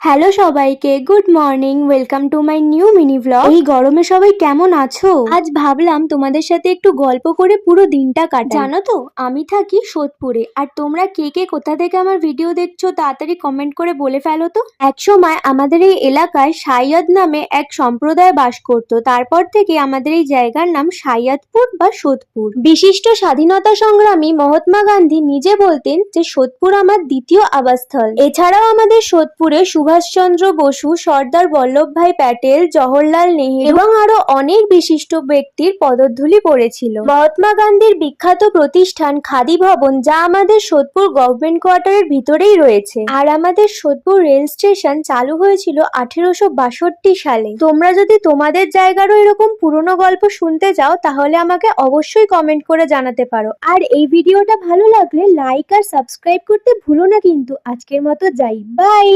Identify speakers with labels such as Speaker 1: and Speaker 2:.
Speaker 1: Hello সবাইকে, good morning. Welcome to my new mini blog. এই গরমে সবাই কেমন আছো? আজ ভাবলাম তোমাদের সাথে একটু গল্প করে পুরো দিনটা কাটাই। জানো তো, আমি থাকি সোদপুরে। আর তোমরা কে কে কোথা থেকে আমার ভিডিও দেখছো তাড়াতাড়ি কমেন্ট করে বলে ফেলো তো। এক সময় আমাদের এই এলাকায় সাইয়দ নামে এক সম্প্রদায় বাস করত। তারপর থেকে আমাদের এই জায়গার নাম সাইয়দপুর বা সোদপুর। বিশিষ্ট স্বাধীনতা সংগ্রামী মহাত্মা গান্ধী নিজে বলতেন যে সোদপুর আমার দ্বিতীয় আবাসস্থল। এছাড়াও আমাদের সোদপুরে সুভাষচন্দ্র বসু, সর্দার বল্লভভাই প্যাটেল, জওহরলাল নেহেরু এবং আরো অনেক বিশিষ্ট ব্যক্তির পদধূলি পড়েছিল। মহাত্মা গান্ধীর বিখ্যাত প্রতিষ্ঠান খাদি ভবন, যা আমাদের সোদপুর গভর্নমেন্ট কোয়ার্টারের ভিতরেই রয়েছে। আর আমাদের সোদপুর রেল স্টেশন চালু হয়েছিল 1862 সালে। তোমরা যদি তোমাদের জায়গারও এরকম পুরনো গল্প শুনতে চাও তাহলে আমাকে অবশ্যই কমেন্ট করে জানাতে পারো। আর এই ভিডিওটা ভালো লাগলে লাইক আর সাবস্ক্রাইব করতে ভুলো না কিন্তু। আজকের মতো যাই, বাই।